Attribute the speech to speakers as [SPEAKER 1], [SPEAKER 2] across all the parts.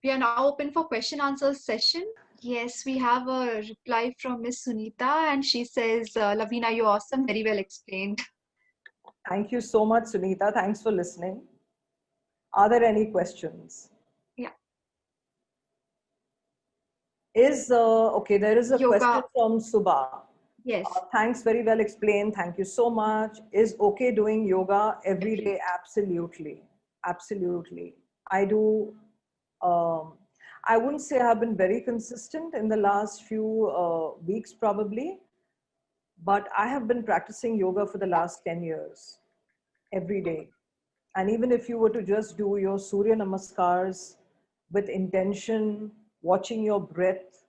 [SPEAKER 1] We are now open for question answer session. Yes, we have a reply from Miss Sunita, and she says, Lavina, you're awesome, very well explained.
[SPEAKER 2] Thank you so much, Sunita. Thanks for listening. Are there any questions?
[SPEAKER 1] Yeah,
[SPEAKER 2] Okay, there is a question
[SPEAKER 1] yoga.
[SPEAKER 2] from Subha.
[SPEAKER 1] Yes,
[SPEAKER 2] Thanks, very well explained. Thank you so much. Is okay doing yoga every
[SPEAKER 1] every
[SPEAKER 2] day? Absolutely. Absolutely. I do. Um, I wouldn't say I've been very consistent in the last few weeks, probably, but I have been practicing yoga for the last 10 years, every day. And even if you were to just do your Surya Namaskars with intention, watching your breath,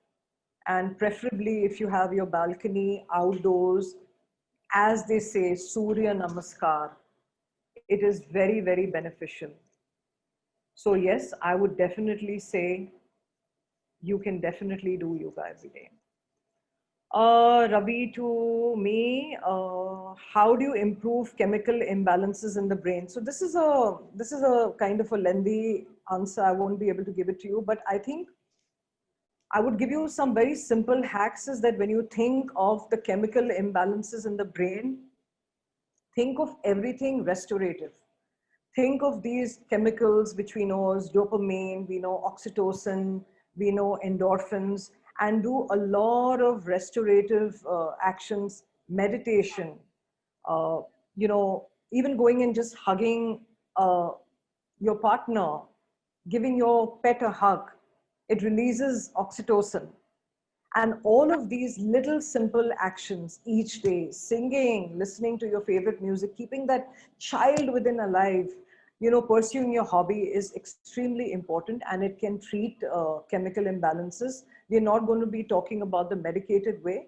[SPEAKER 2] and preferably if you have your balcony outdoors, as they say, Surya Namaskar, it is very, very beneficial. So, yes, I would definitely say you can definitely do yoga every day. Ravi, to me, how do you improve chemical imbalances in the brain? So this is a kind of a lengthy answer. I won't be able to give it to you, but I think I would give you some very simple hacks. Is that when you think of the chemical imbalances in the brain, think of everything restorative. Think of these chemicals which we know as dopamine, we know oxytocin, we know endorphins, and do a lot of restorative actions, meditation, uh, even going and just hugging uh, your partner, giving your pet a hug. It releases oxytocin. And all of these little simple actions each day, singing, listening to your favorite music, keeping that child within alive, pursuing your hobby is extremely important, and it can treat chemical imbalances. We're not going to be talking about the medicated way,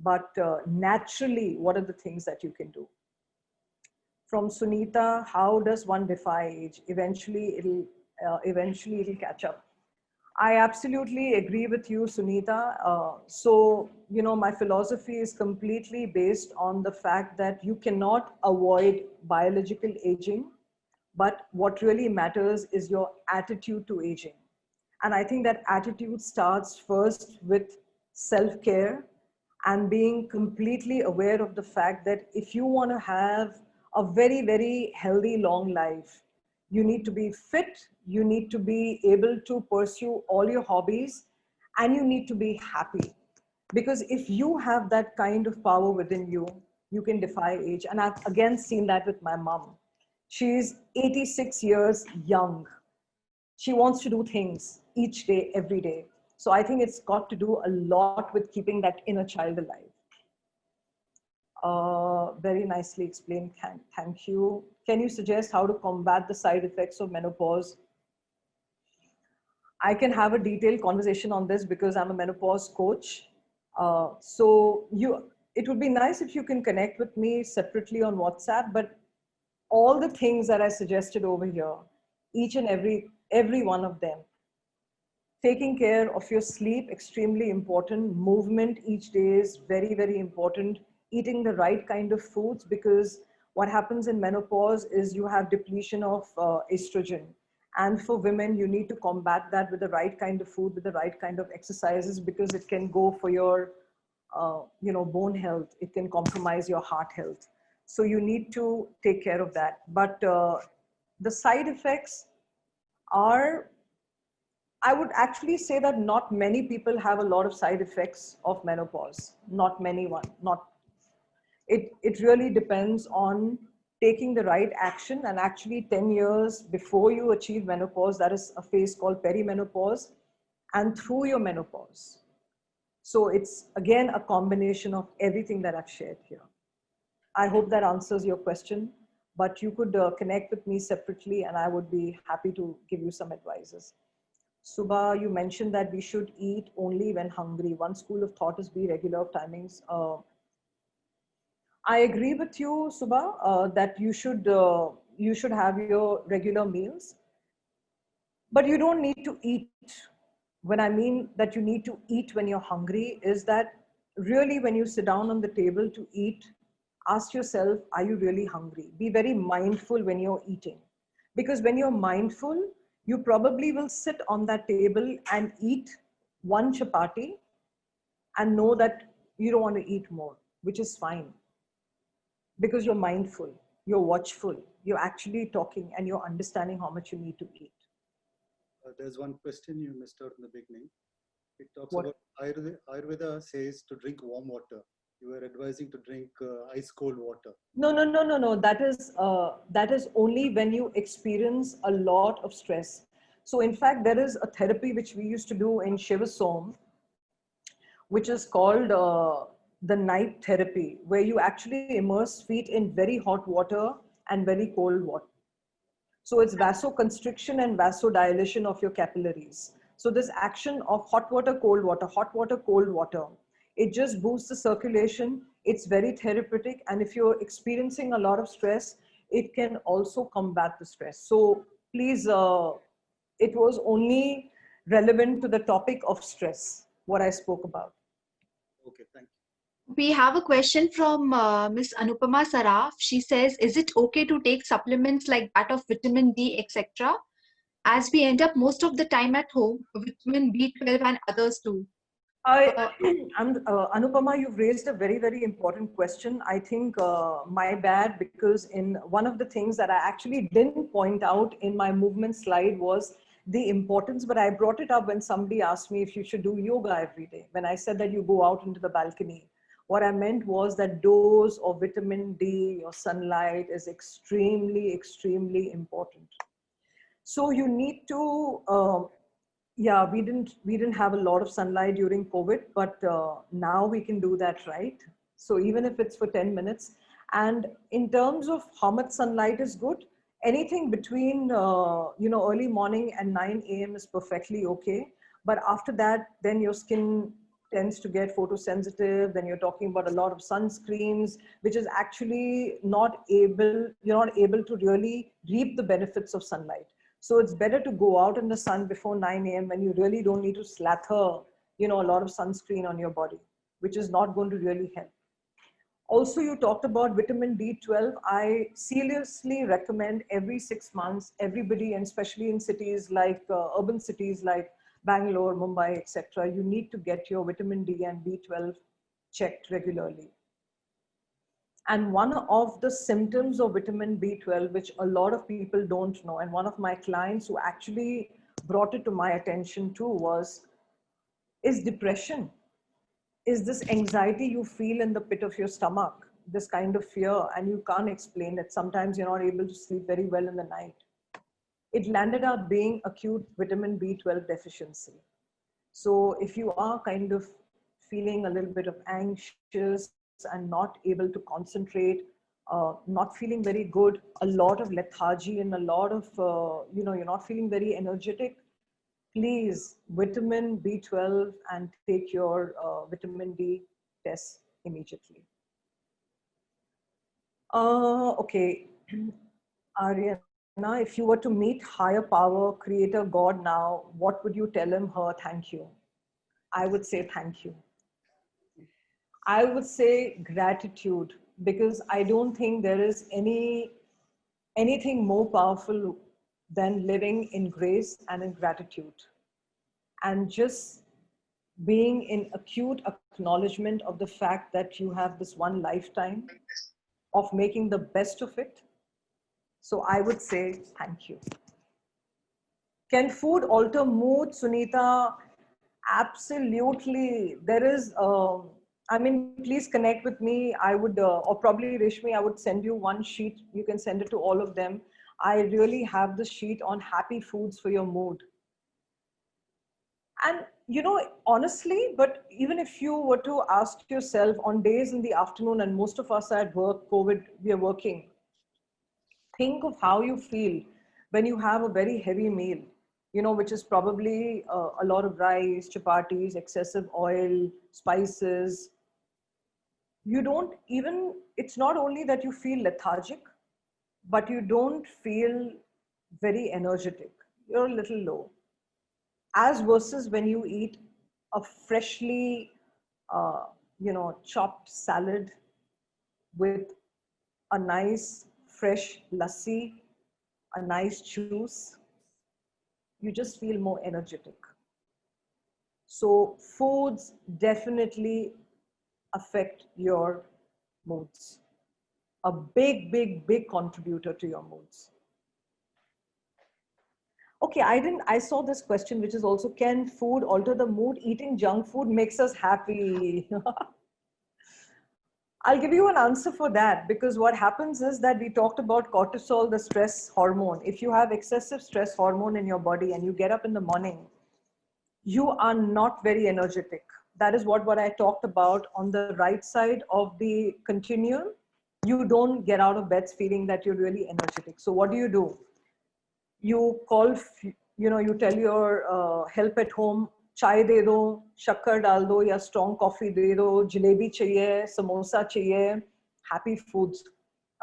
[SPEAKER 2] but naturally, what are the things that you can do? From Sunita, how does one defy age? Eventually it'll catch up. I absolutely agree with you, Sunita. My philosophy is completely based on the fact that you cannot avoid biological aging, but what really matters is your attitude to aging. And I think that attitude starts first with self care and being completely aware of the fact that if you want to have a very, very healthy, long life, you need to be fit, you need to be able to pursue all your hobbies, and you need to be happy. Because if you have that kind of power within you, you can defy age. And I've again seen that with my mom. She's 86 years young. She wants to do things each day, every day. So I think it's got to do a lot with keeping that inner child alive. Very nicely explained. Thank you. Can you suggest how to combat the side effects of menopause? I can have a detailed conversation on this because I'm a menopause coach. It would be nice if you can connect with me separately on WhatsApp. But all the things that I suggested over here, each and every one of them, taking care of your sleep, extremely important. Movement each day is very, very important. Eating the right kind of foods, because what happens in menopause is you have depletion of estrogen. And for women, you need to combat that with the right kind of food, with the right kind of exercises, because it can go for your bone health. It can compromise your heart health. So you need to take care of that. But the side effects are, I would actually say that not many people have a lot of side effects of menopause. Not many one. Not it really depends on taking the right action. And actually 10 years before you achieve menopause, that is a phase called perimenopause, and through your menopause. So it's again a combination of everything that I've shared here. I hope that answers your question, but you could connect with me separately and I would be happy to give you some advices. Subha, you mentioned that we should eat only when hungry. One school of thought is be regular timings. I agree with you, Subha, that you should have your regular meals, but you don't need to eat. When I mean that you need to eat when you're hungry, is that really when you sit down on the table to eat, ask yourself, are you really hungry? Be very mindful when you're eating, because when you're mindful, you probably will sit on that table and eat one chapati and know that you don't want to eat more, which is fine because you're mindful, you're watchful, you're actually talking and you're understanding how much you need to eat.
[SPEAKER 3] There's one question you missed out in the beginning. It talks
[SPEAKER 2] What?
[SPEAKER 3] about Ayurveda says to drink warm water. You were advising to drink ice cold water.
[SPEAKER 2] No. That is only when you experience a lot of stress. So in fact, there is a therapy which we used to do in Shivasom, which is called the night therapy, where you actually immerse feet in very hot water and very cold water. So it's vasoconstriction and vasodilation of your capillaries. So this action of hot water, hot water, cold water, it just boosts the circulation. It's very therapeutic. And if you're experiencing a lot of stress, it can also combat the stress. So please, it was only relevant to the topic of stress, what I spoke about.
[SPEAKER 3] Okay, thank you.
[SPEAKER 1] We have a question from Miss Anupama Saraf. She says, is it okay to take supplements like that of vitamin D, etc.? As we end up most of the time at home, vitamin B12 and others too. Uh,
[SPEAKER 2] Anupama, you've raised a very, very important question. I think my bad, because in one of the things that I actually didn't point out in my movement slide was the importance, but I brought it up when somebody asked me if you should do yoga every day. When I said that you go out into the balcony, what I meant was that dose of vitamin D or sunlight is extremely, extremely important. So you need to yeah, we didn't have a lot of sunlight during COVID, but now we can do that, right? So even if it's for 10 minutes. And in terms of how much sunlight is good, anything between early morning and 9 a.m. is perfectly okay. But after that, then your skin tends to get photosensitive. Then you're talking about a lot of sunscreens, which is actually you're not able to really reap the benefits of sunlight. So it's better to go out in the sun before 9 a.m. when you really don't need to slather, a lot of sunscreen on your body, which is not going to really help. Also, you talked about vitamin B12. I seriously recommend every 6 months, everybody, and especially in cities like urban cities like Bangalore, Mumbai, etc., you need to get your vitamin D and B12 checked regularly. And one of the symptoms of vitamin B12, which a lot of people don't know, and one of my clients who actually brought it to my attention too, is depression. Is this anxiety you feel in the pit of your stomach, this kind of fear, and you can't explain it. Sometimes you're not able to sleep very well in the night. It landed up being acute vitamin B12 deficiency. So if you are kind of feeling a little bit of anxious and not able to concentrate, not feeling very good, a lot of lethargy and a lot of, you're not feeling very energetic, please, vitamin B12 and take your vitamin D test immediately. Okay, Ariana, if you were to meet higher power, creator, God now, what would you tell him, her, thank you? I would say thank you. I would say gratitude, because I don't think there is anything more powerful than living in grace and in gratitude. And just being in acute acknowledgement of the fact that you have this one lifetime of making the best of it. So I would say thank you. Can food alter mood, Sunita? Absolutely. There is, please connect with me. I would, or probably Rishmi, I would send you one sheet. You can send it to all of them. I really have the sheet on happy foods for your mood. And, honestly, but even if you were to ask yourself on days in the afternoon, and most of us are at work, COVID, we are working, think of how you feel when you have a very heavy meal, which is probably a lot of rice, chapatis, excessive oil, spices. You don't even, it's not only that you feel lethargic, but you don't feel very energetic. You're a little low. As versus when you eat a freshly, chopped salad with a nice fresh lassi, a nice juice, you just feel more energetic. So foods definitely affect your moods. A big, big, big contributor to your moods. Okay, I saw this question, which is also, can food alter the mood? Eating junk food makes us happy. I'll give you an answer for that, because what happens is that we talked about cortisol, the stress hormone. If you have excessive stress hormone in your body and you get up in the morning, you are not very energetic. That is what I talked about on the right side of the continuum. You don't get out of bed feeling that you're really energetic. So what do? You call, you tell your help at home, chai de do, shakkar dal do, ya strong coffee de do, jalebi chahiye, samosa chahiye, happy foods.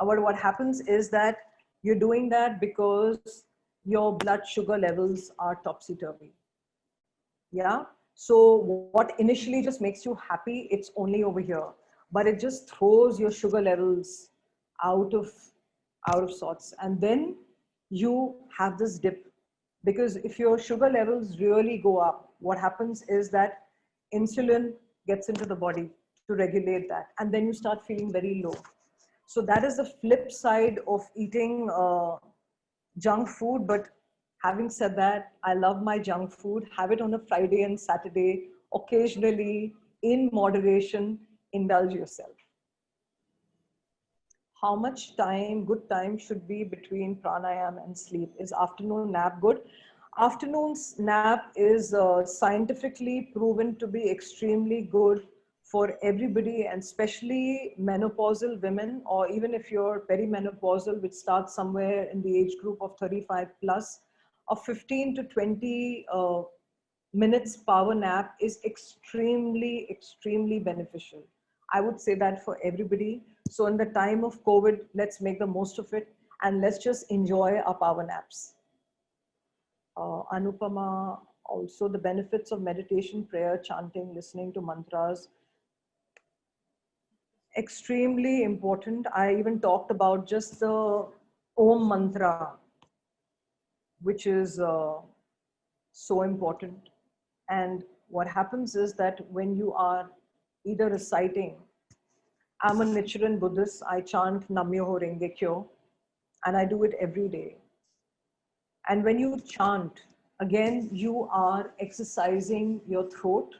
[SPEAKER 2] What happens is that you're doing that because your blood sugar levels are topsy-turvy. Yeah. So what initially just makes you happy, it's only over here, but it just throws your sugar levels out of sorts. And then you have this dip, because if your sugar levels really go up, what happens is that insulin gets into the body to regulate that. And then you start feeling very low. So that is the flip side of eating junk food. But having said that, I love my junk food. Have it on a Friday and Saturday, occasionally, in moderation, indulge yourself. How much time, good time, should be between pranayam and sleep? Is afternoon nap good? Afternoon nap is scientifically proven to be extremely good for everybody, and especially menopausal women, or even if you're perimenopausal, which starts somewhere in the age group of 35 plus. A 15 to 20 minutes power nap is extremely, extremely beneficial. I would say that for everybody. So in the time of COVID, let's make the most of it, and let's just enjoy our power naps. Anupama, also the benefits of meditation, prayer, chanting, listening to mantras. Extremely important. I even talked about just the Om mantra, which is so important. And what happens is that when you are either reciting, I'm a Nichiren Buddhist, I chant Namyoho Renge Kyo, and I do it every day. And when you chant, again, you are exercising your throat.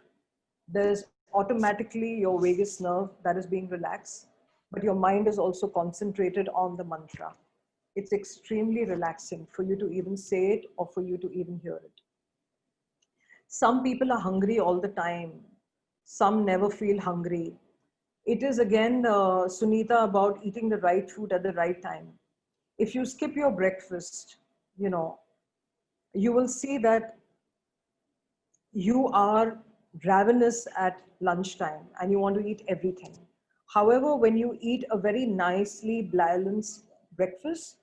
[SPEAKER 2] There's automatically your vagus nerve that is being relaxed, but your mind is also concentrated on the mantra. It's extremely relaxing for you to even say it or for you to even hear it. Some people are hungry all the time. Some never feel hungry. It is again, Sunita, about eating the right food at the right time. If you skip your breakfast, you will see that you are ravenous at lunchtime and you want to eat everything. However, when you eat a very nicely balanced breakfast,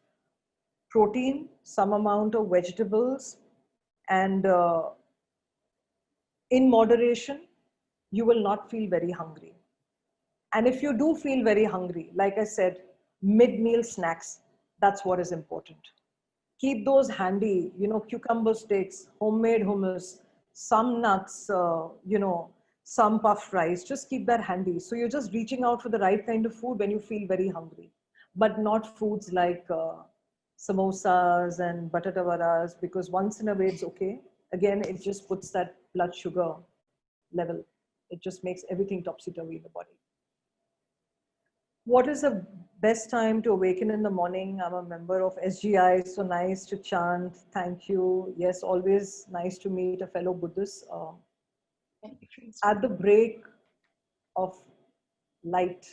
[SPEAKER 2] protein, some amount of vegetables, and in moderation, you will not feel very hungry. And if you do feel very hungry, like I said, mid-meal snacks, that's what is important. Keep those handy, cucumber sticks, homemade hummus, some nuts, some puffed rice. Just keep that handy. So you're just reaching out for the right kind of food when you feel very hungry, but not foods like samosas and batata varas, because once in a way it's okay. Again, it just puts that blood sugar level. It just makes everything topsy-turvy in the body. What is the best time to awaken in the morning? I'm a member of SGI, so nice to chant. Thank you. Yes, always nice to meet a fellow Buddhist. At the break of light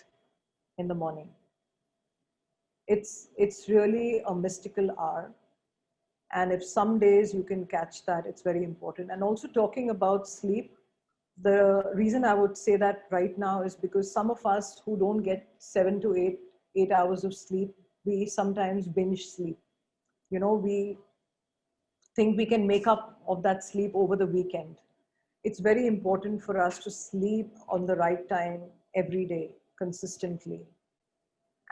[SPEAKER 2] in the morning. It's really a mystical hour. And if some days you can catch that, it's very important. And also talking about sleep, the reason I would say that right now is because some of us who don't get 7 to 8 hours of sleep, we sometimes binge sleep. We think we can make up of that sleep over the weekend. It's very important for us to sleep on the right time every day, consistently.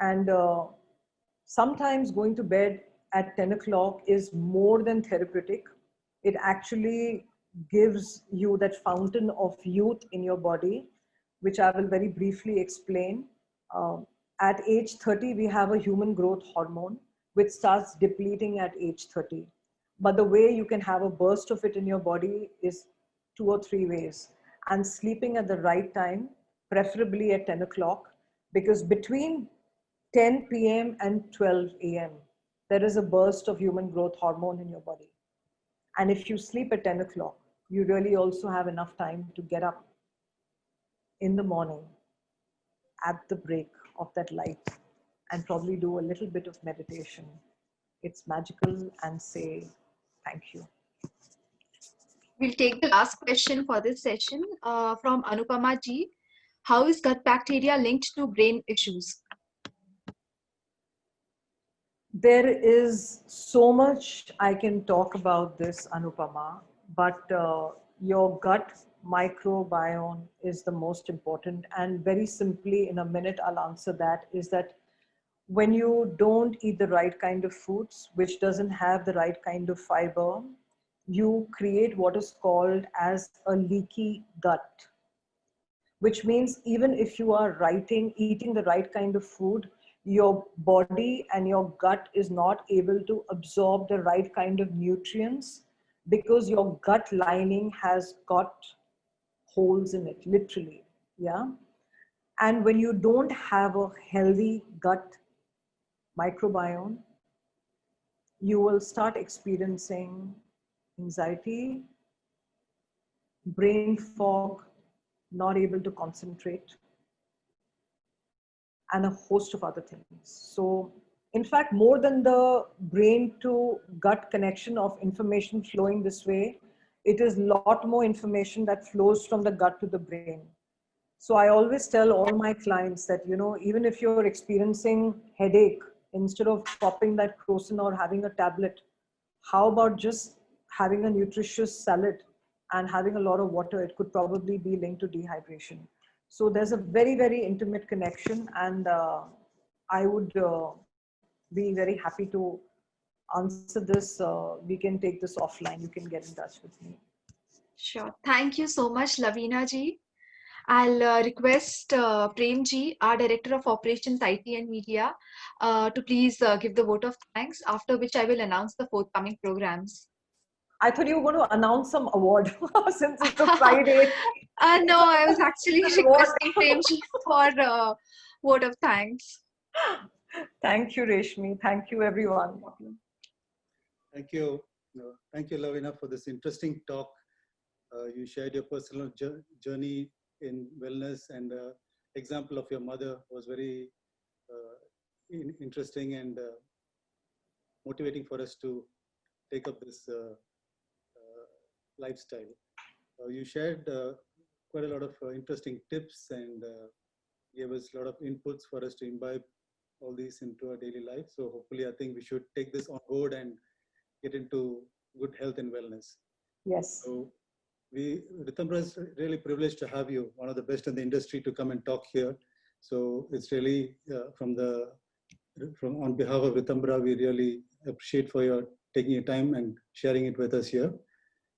[SPEAKER 2] And sometimes going to bed at 10 o'clock is more than therapeutic. It actually gives you that fountain of youth in your body, which I will very briefly explain. Um, at age 30, we have a human growth hormone, which starts depleting at age 30. But the way you can have a burst of it in your body is 2 or 3 ways. And sleeping at the right time, preferably at 10 o'clock, because between 10 p.m. and 12 a.m., there is a burst of human growth hormone in your body. And if you sleep at 10 o'clock, you really also have enough time to get up in the morning at the break of that light and probably do a little bit of meditation. It's magical, and say thank you.
[SPEAKER 1] We'll take the last question for this session from Anupama ji. How is gut bacteria linked to brain issues?
[SPEAKER 2] There is so much I can talk about this, Anupama, but your gut microbiome is the most important. And very simply, in a minute, I'll answer that, is that when you don't eat the right kind of foods, which doesn't have the right kind of fiber, you create what is called as a leaky gut, which means even if you are eating the right kind of food, your body and your gut is not able to absorb the right kind of nutrients because your gut lining has got holes in it, literally. Yeah. And when you don't have a healthy gut microbiome, you will start experiencing anxiety, brain fog, not able to concentrate, and a host of other things. So, in fact, more than the brain to gut connection of information flowing this way, it is a lot more information that flows from the gut to the brain. So I always tell all my clients that, even if you're experiencing headache, instead of popping that crocin or having a tablet, how about just having a nutritious salad and having a lot of water? It could probably be linked to dehydration. So there's a very, very intimate connection, and I would be very happy to answer this. We can take this offline. You can get in touch with me.
[SPEAKER 1] Sure. Thank you so much, Lavina ji. I'll request Prem ji, our Director of Operations, IT and Media, to please give the vote of thanks, after which I will announce the forthcoming programs.
[SPEAKER 2] I thought you were going to announce some award since it's a Friday.
[SPEAKER 1] No, I was actually requesting Prem ji for vote of thanks.
[SPEAKER 2] Thank you, Reshmi. Thank you, everyone.
[SPEAKER 3] Thank you. Thank you, Lavina, for this interesting talk. You shared your personal journey in wellness, and example of your mother was very interesting and motivating for us to take up this lifestyle. You shared quite a lot of interesting tips and gave us a lot of inputs for us to imbibe all these into our daily life. So hopefully, I think we should take this on board and get into good health and wellness.
[SPEAKER 2] Yes.
[SPEAKER 3] So Rtambhara is really privileged to have you, one of the best in the industry, to come and talk here. So it's really from on behalf of Rtambhara, we really appreciate for your taking your time and sharing it with us here.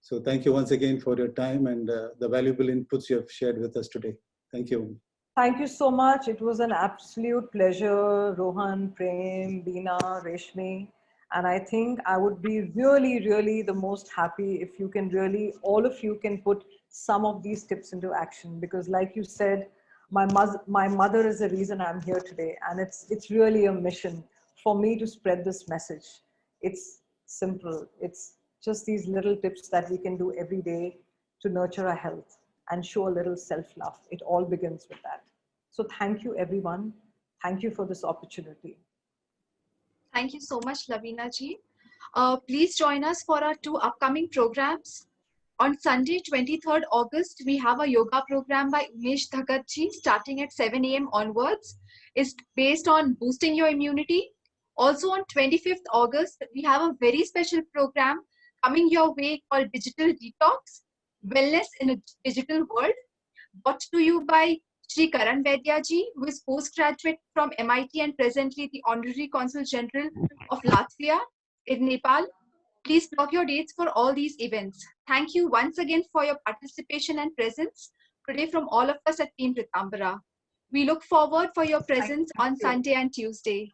[SPEAKER 3] So thank you once again for your time and the valuable inputs you have shared with us today. Thank you.
[SPEAKER 2] Thank you so much. It was an absolute pleasure, Rohan, Prem, Beena, Reshmi. And I think I would be really, really the most happy if you can really, all of you can put some of these tips into action. Because like you said, my mother is the reason I'm here today. And it's really a mission for me to spread this message. It's simple. It's just these little tips that we can do every day to nurture our health and show a little self-love. It all begins with that. So thank you, everyone. Thank you for this opportunity.
[SPEAKER 1] Thank you so much, Lavina ji. Please join us for our 2 upcoming programs. On Sunday, 23rd August, we have a yoga program by Umesh Dhagat ji starting at 7 a.m. onwards. It's based on boosting your immunity. Also on 25th August, we have a very special program coming your way called Digital Detox, Wellness in a Digital World, brought to you by Shri Karan Vaidya ji, who is postgraduate from MIT and presently the Honorary Consul General of Latvia in Nepal. Please block your dates for all these events. Thank you once again for your participation and presence today from all of us at Team Rtambhara. We look forward for your presence on
[SPEAKER 2] you.
[SPEAKER 1] Sunday and Tuesday.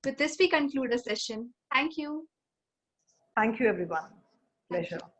[SPEAKER 1] With this, we conclude the session. Thank you.
[SPEAKER 2] Thank you, everyone.
[SPEAKER 1] Thank you.
[SPEAKER 2] Pleasure.